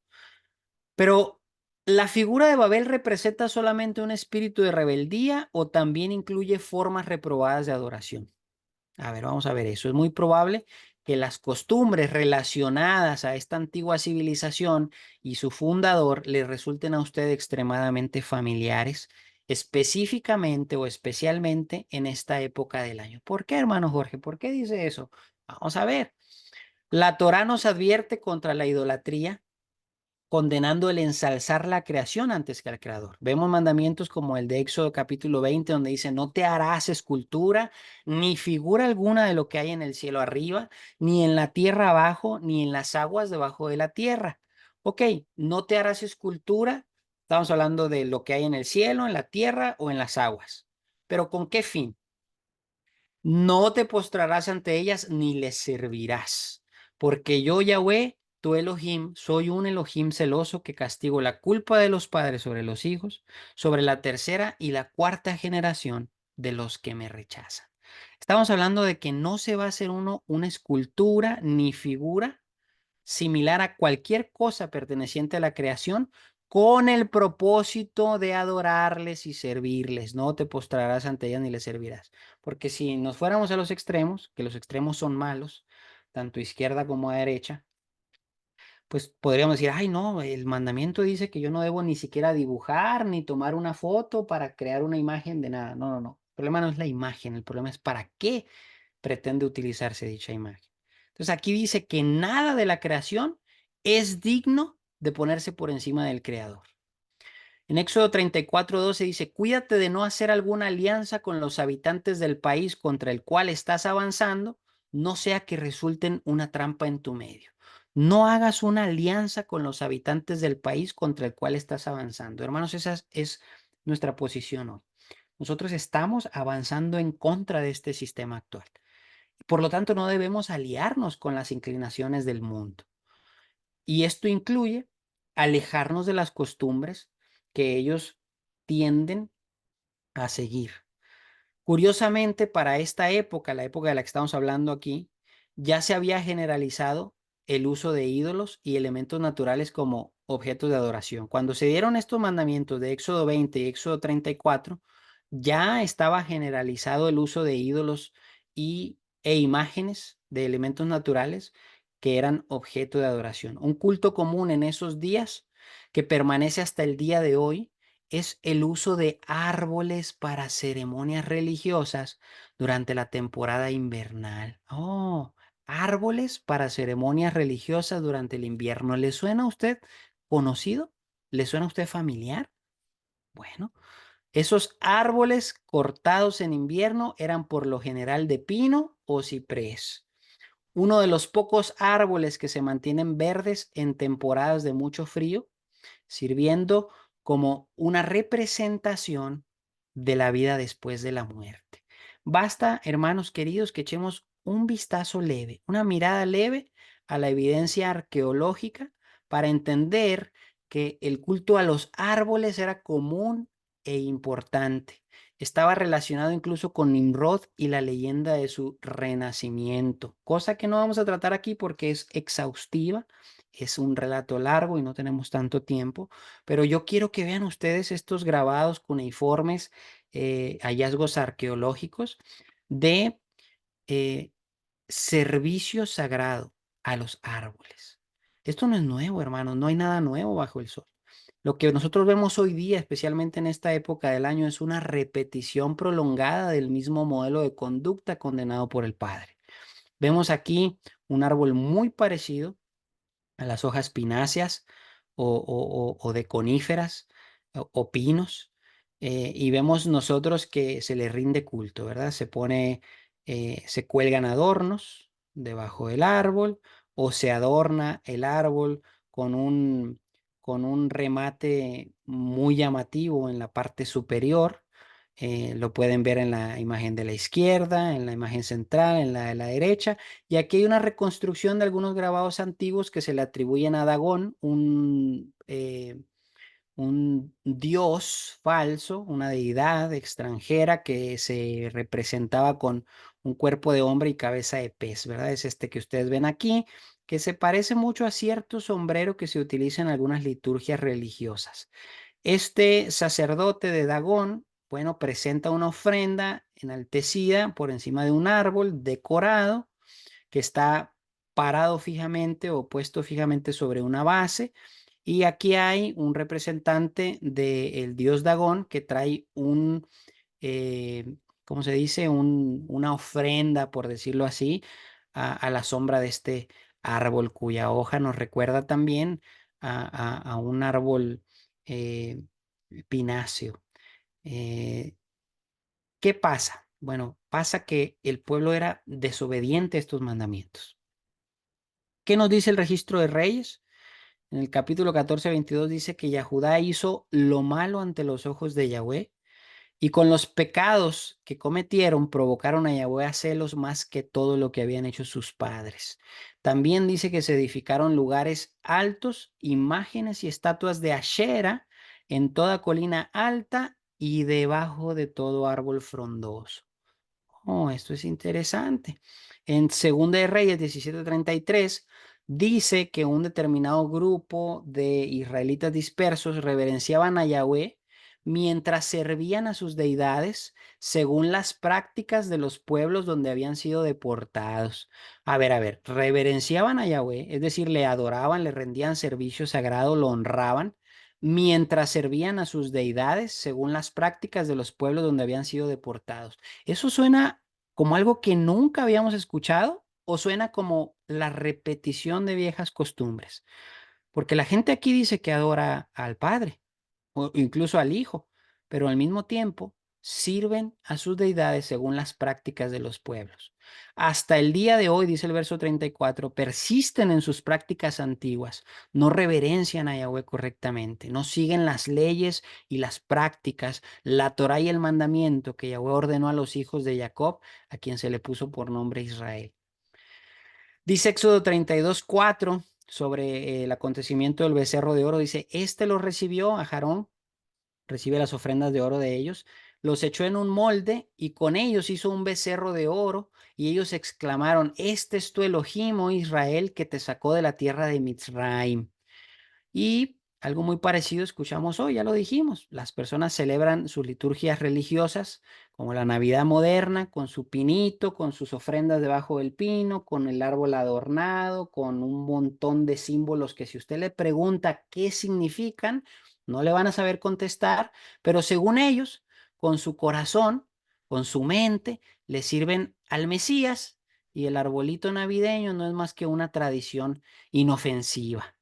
Pero, ¿la figura de Babel representa solamente un espíritu de rebeldía o también incluye formas reprobadas de adoración? A ver, vamos a ver eso. Es muy probable que las costumbres relacionadas a esta antigua civilización y su fundador le resulten a usted extremadamente familiares, específicamente o especialmente en esta época del año. ¿Por qué, hermano Jorge? ¿Por qué dice eso? Vamos a ver. La Torá nos advierte contra la idolatría, condenando el ensalzar la creación antes que al creador. Vemos mandamientos como el de Éxodo capítulo 20, donde dice, no te harás escultura, ni figura alguna de lo que hay en el cielo arriba, ni en la tierra abajo, ni en las aguas debajo de la tierra. Ok, no te harás escultura, estamos hablando de lo que hay en el cielo, en la tierra o en las aguas. Pero ¿con qué fin? No te postrarás ante ellas ni les servirás, porque yo, Yahweh, tu Elohim, soy un Elohim celoso que castigo la culpa de los padres sobre los hijos, sobre la tercera y la cuarta generación de los que me rechazan. Estamos hablando de que no se va a hacer uno una escultura ni figura similar a cualquier cosa perteneciente a la creación, con el propósito de adorarles y servirles. No te postrarás ante ellas ni les servirás. Porque si nos fuéramos a los extremos, que los extremos son malos, tanto izquierda como a derecha, pues podríamos decir, ay, no, el mandamiento dice que yo no debo ni siquiera dibujar ni tomar una foto para crear una imagen de nada. No, no, no. El problema no es la imagen, el problema es para qué pretende utilizarse dicha imagen. Entonces aquí dice que nada de la creación es digno de ponerse por encima del creador. En Éxodo 34:12 dice, cuídate de no hacer alguna alianza con los habitantes del país contra el cual estás avanzando, no sea que resulten una trampa en tu medio. No hagas una alianza con los habitantes del país contra el cual estás avanzando. Hermanos, esa es nuestra posición hoy. Nosotros estamos avanzando en contra de este sistema actual. Por lo tanto, no debemos aliarnos con las inclinaciones del mundo. Y esto incluye alejarnos de las costumbres que ellos tienden a seguir. Curiosamente, para esta época, la época de la que estamos hablando aquí, ya se había generalizado el uso de ídolos y elementos naturales como objetos de adoración. Cuando se dieron estos mandamientos de Éxodo 20 y Éxodo 34, ya estaba generalizado el uso de ídolos e imágenes de elementos naturales que eran objeto de adoración. Un culto común en esos días que permanece hasta el día de hoy es el uso de árboles para ceremonias religiosas durante la temporada invernal. Oh, árboles para ceremonias religiosas durante el invierno. ¿Le suena a usted conocido? ¿Le suena a usted familiar? Bueno, esos árboles cortados en invierno eran por lo general de pino o ciprés. Uno de los pocos árboles que se mantienen verdes en temporadas de mucho frío, sirviendo como una representación de la vida después de la muerte. Basta, hermanos queridos, que echemos un vistazo leve, una mirada leve a la evidencia arqueológica para entender que el culto a los árboles era común e importante. Estaba relacionado incluso con Nimrod y la leyenda de su renacimiento, cosa que no vamos a tratar aquí porque es exhaustiva, es un relato largo y no tenemos tanto tiempo, pero yo quiero que vean ustedes estos grabados cuneiformes, hallazgos arqueológicos de eh, servicio sagrado a los árboles. Esto no es nuevo, hermanos, no hay nada nuevo bajo el sol. Lo que nosotros vemos hoy día, especialmente en esta época del año, es una repetición prolongada del mismo modelo de conducta condenado por el Padre. Vemos aquí un árbol muy parecido a las hojas pináceas o de coníferas o pinos. Y vemos nosotros que se le rinde culto, ¿verdad? Se cuelgan adornos debajo del árbol o se adorna el árbol con con un remate muy llamativo en la parte superior. Lo pueden ver en la imagen de la izquierda, en la imagen central, en la de la derecha. Y aquí hay una reconstrucción de algunos grabados antiguos que se le atribuyen a Dagón, un dios falso, una deidad extranjera que se representaba con un cuerpo de hombre y cabeza de pez, ¿verdad? Es este que ustedes ven aquí, que se parece mucho a cierto sombrero que se utiliza en algunas liturgias religiosas. Este sacerdote de Dagón, bueno, presenta una ofrenda enaltecida por encima de un árbol decorado que está parado fijamente o puesto fijamente sobre una base. Y aquí hay un representante del dios Dagón que trae ¿cómo se dice? Una ofrenda, por decirlo así, a la sombra de este árbol cuya hoja nos recuerda también a un árbol eh, pináceo. Eh, ¿Qué pasa? Bueno, pasa que el pueblo era desobediente a estos mandamientos. ¿Qué nos dice el registro de Reyes? En el capítulo 14-22 dice que Yahudá hizo lo malo ante los ojos de Yahweh y con los pecados que cometieron provocaron a Yahweh a celos más que todo lo que habían hecho sus padres. También dice que se edificaron lugares altos, imágenes y estatuas de Ashera en toda colina alta y debajo de todo árbol frondoso. Oh, esto es interesante. En Segunda de Reyes 17:33 dice que un determinado grupo de israelitas dispersos reverenciaban a Yahweh mientras servían a sus deidades según las prácticas de los pueblos donde habían sido deportados. A ver, reverenciaban a Yahweh, es decir, le adoraban, le rendían servicio sagrado, lo honraban, mientras servían a sus deidades según las prácticas de los pueblos donde habían sido deportados. ¿Eso suena como algo que nunca habíamos escuchado o suena como la repetición de viejas costumbres? Porque la gente aquí dice que adora al Padre o incluso al Hijo, pero al mismo tiempo sirven a sus deidades según las prácticas de los pueblos. Hasta el día de hoy, dice el verso 34, persisten en sus prácticas antiguas, no reverencian a Yahweh correctamente, no siguen las leyes y las prácticas, la Torá y el mandamiento que Yahweh ordenó a los hijos de Jacob, a quien se le puso por nombre Israel. Dice Éxodo 32:4 sobre el acontecimiento del becerro de oro, dice, este lo recibió a Aarón, recibe las ofrendas de oro de ellos, los echó en un molde y con ellos hizo un becerro de oro y ellos exclamaron, este es tu Elohim, oh Israel, que te sacó de la tierra de Mitzraim. Y algo muy parecido escuchamos hoy, ya lo dijimos, las personas celebran sus liturgias religiosas como la Navidad moderna, con su pinito, con sus ofrendas debajo del pino, con el árbol adornado, con un montón de símbolos que si usted le pregunta qué significan, no le van a saber contestar, pero según ellos, con su corazón, con su mente, le sirven al Mesías y el arbolito navideño no es más que una tradición inofensiva.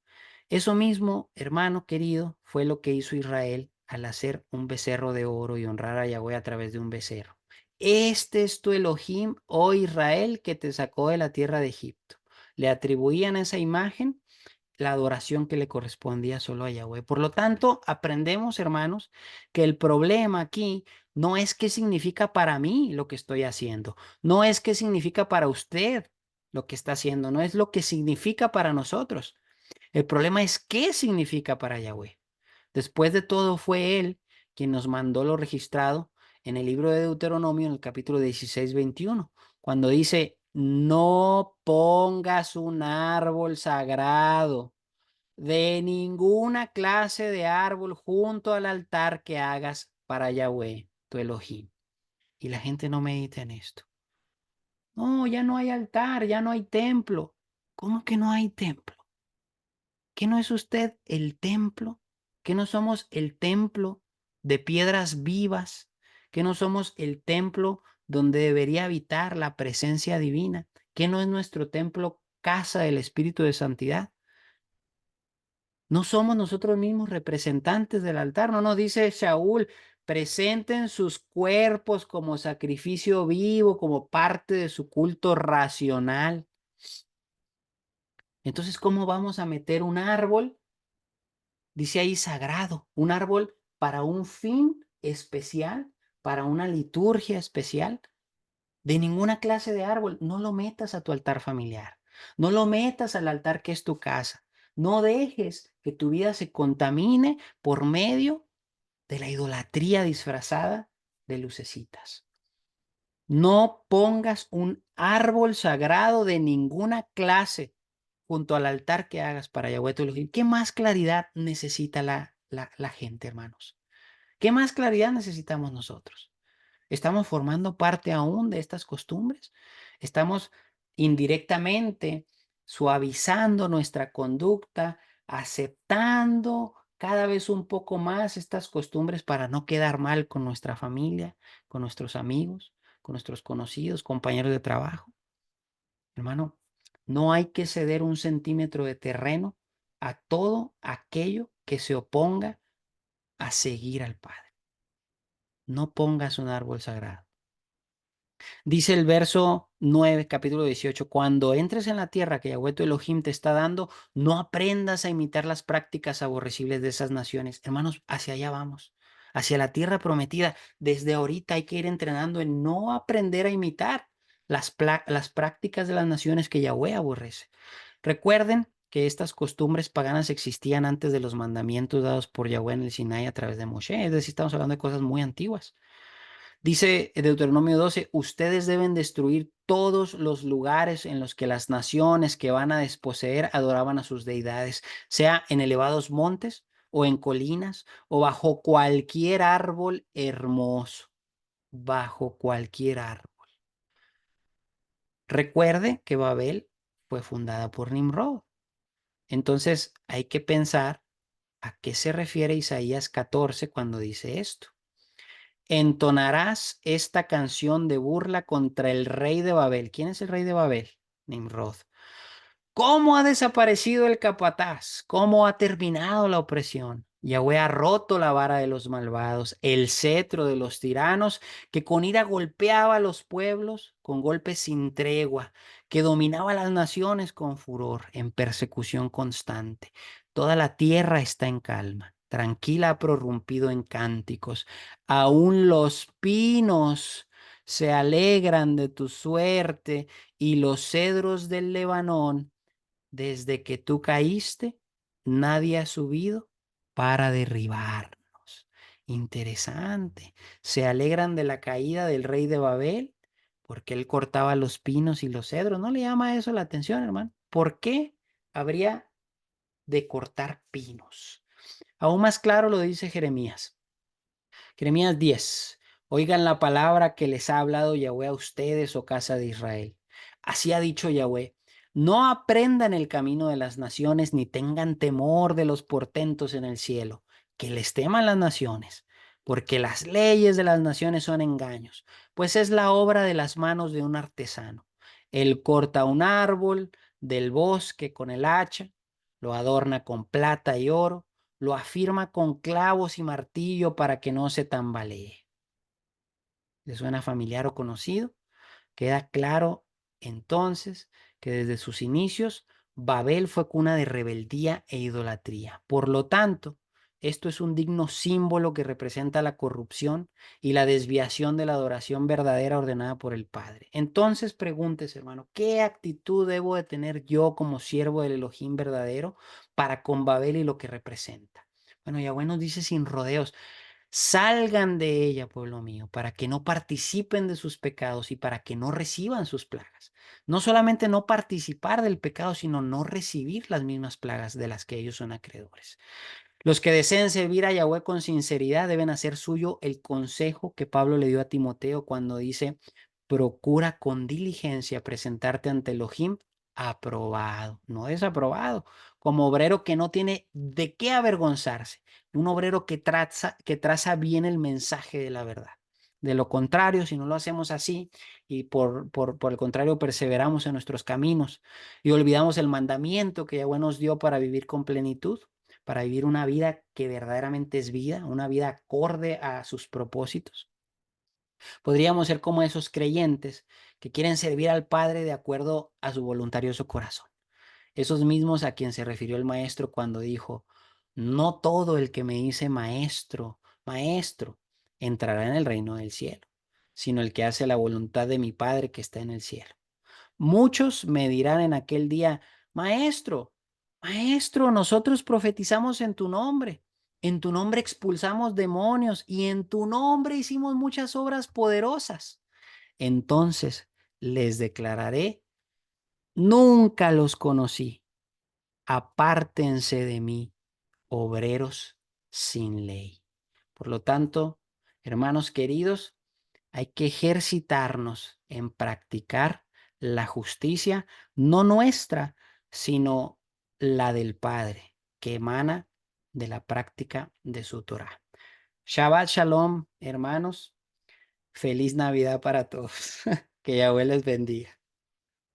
Eso mismo, hermano querido, fue lo que hizo Israel al hacer un becerro de oro y honrar a Yahweh a través de un becerro. Este es tu Elohim, oh Israel, que te sacó de la tierra de Egipto. Le atribuían a esa imagen la adoración que le correspondía solo a Yahweh. Por lo tanto, aprendemos, hermanos, que el problema aquí no es qué significa para mí lo que estoy haciendo, no es qué significa para usted lo que está haciendo, no es lo que significa para nosotros. El problema es qué significa para Yahweh. Después de todo, fue Él quien nos mandó lo registrado en el libro de Deuteronomio, en el capítulo 16-21, cuando dice, no pongas un árbol sagrado de ninguna clase de árbol junto al altar que hagas para Yahweh, tu Elohim. Y la gente no medita en esto. No, ya no hay altar, ya no hay templo. ¿Cómo que no hay templo? ¿Qué no es usted el templo? ¿Qué no somos el templo de piedras vivas? ¿Qué no somos el templo donde debería habitar la presencia divina? ¿Qué no es nuestro templo casa del Espíritu de Santidad? No somos nosotros mismos representantes del altar. No nos dice Shaul, presenten sus cuerpos como sacrificio vivo, como parte de su culto racional. Entonces, ¿cómo vamos a meter un árbol? Dice ahí sagrado, un árbol para un fin especial, para una liturgia especial. De ninguna clase de árbol, no lo metas a tu altar familiar, no lo metas al altar que es tu casa. No dejes que tu vida se contamine por medio de la idolatría disfrazada de lucecitas. No pongas un árbol sagrado de ninguna clase junto al altar que hagas para Yahweh tu Elohim. ¿Qué más claridad necesita la gente, hermanos? ¿Qué más claridad necesitamos nosotros? ¿Estamos formando parte aún de estas costumbres? ¿Estamos indirectamente suavizando nuestra conducta, aceptando cada vez un poco más estas costumbres para no quedar mal con nuestra familia, con nuestros amigos, con nuestros conocidos, compañeros de trabajo? Hermano, no hay que ceder un centímetro de terreno a todo aquello que se oponga a seguir al Padre. No pongas un árbol sagrado. Dice el verso 9, capítulo 18, cuando entres en la tierra que Yahweh tu Elohim te está dando, no aprendas a imitar las prácticas aborrecibles de esas naciones. Hermanos, hacia allá vamos, hacia la tierra prometida. Desde ahorita hay que ir entrenando en no aprender a imitar las prácticas de las naciones que Yahweh aborrece. Recuerden que estas costumbres paganas existían antes de los mandamientos dados por Yahweh en el Sinai a través de Moshe. Es decir, estamos hablando de cosas muy antiguas. Dice Deuteronomio 12, ustedes deben destruir todos los lugares en los que las naciones que van a desposeer adoraban a sus deidades, sea en elevados montes o en colinas o bajo cualquier árbol hermoso, bajo cualquier árbol. Recuerde que Babel fue fundada por Nimrod. Entonces hay que pensar a qué se refiere Isaías 14 cuando dice esto. Entonarás esta canción de burla contra el rey de Babel. ¿Quién es el rey de Babel? Nimrod. ¿Cómo ha desaparecido el capataz? ¿Cómo ha terminado la opresión? Yahweh ha roto la vara de los malvados, el cetro de los tiranos, que con ira golpeaba a los pueblos con golpes sin tregua, que dominaba las naciones con furor, en persecución constante. Toda la tierra está en calma, tranquila ha prorrumpido en cánticos. Aún los pinos se alegran de tu suerte y los cedros del Lebanón desde que tú caíste, nadie ha subido para derribarnos. Interesante. Se alegran de la caída del rey de Babel porque él cortaba los pinos y los cedros. ¿No le llama eso la atención, hermano? ¿Por qué habría de cortar pinos? Aún más claro lo dice Jeremías. Jeremías 10. Oigan la palabra que les ha hablado Yahweh a ustedes, oh casa de Israel. Así ha dicho Yahweh. No aprendan el camino de las naciones ni tengan temor de los portentos en el cielo. Que les teman las naciones, porque las leyes de las naciones son engaños, pues es la obra de las manos de un artesano. Él corta un árbol del bosque con el hacha, lo adorna con plata y oro, lo afirma con clavos y martillo para que no se tambalee. ¿Le suena familiar o conocido? Queda claro entonces que desde sus inicios Babel fue cuna de rebeldía e idolatría. Por lo tanto, esto es un digno símbolo que representa la corrupción y la desviación de la adoración verdadera ordenada por el Padre. Entonces pregúntese, hermano, ¿qué actitud debo de tener yo como siervo del Elohim verdadero para con Babel y lo que representa? Bueno, Yahweh nos dice sin rodeos, salgan de ella, pueblo mío, para que no participen de sus pecados y para que no reciban sus plagas. No solamente no participar del pecado, sino no recibir las mismas plagas de las que ellos son acreedores. Los que deseen servir a Yahweh con sinceridad deben hacer suyo el consejo que Pablo le dio a Timoteo cuando dice, procura con diligencia presentarte ante Elohim aprobado, no desaprobado, como obrero que no tiene de qué avergonzarse, un obrero que traza bien el mensaje de la verdad. De lo contrario, si no lo hacemos así y por el contrario perseveramos en nuestros caminos y olvidamos el mandamiento que Yahweh nos dio para vivir con plenitud, para vivir una vida que verdaderamente es vida, una vida acorde a sus propósitos. Podríamos ser como esos creyentes que quieren servir al Padre de acuerdo a su voluntarioso corazón. Esos mismos a quien se refirió el maestro cuando dijo, no todo el que me dice maestro, maestro, entrará en el reino del cielo, sino el que hace la voluntad de mi Padre que está en el cielo. Muchos me dirán en aquel día, maestro, Maestro, nosotros profetizamos en tu nombre expulsamos demonios y en tu nombre hicimos muchas obras poderosas. Entonces les declararé, nunca los conocí, apártense de mí, obreros sin ley. Por lo tanto, hermanos queridos, hay que ejercitarnos en practicar la justicia, no nuestra, sino la del Padre, que emana de la práctica de su Torah. Shabbat Shalom, hermanos. Feliz Navidad para todos. Que Yahweh les bendiga.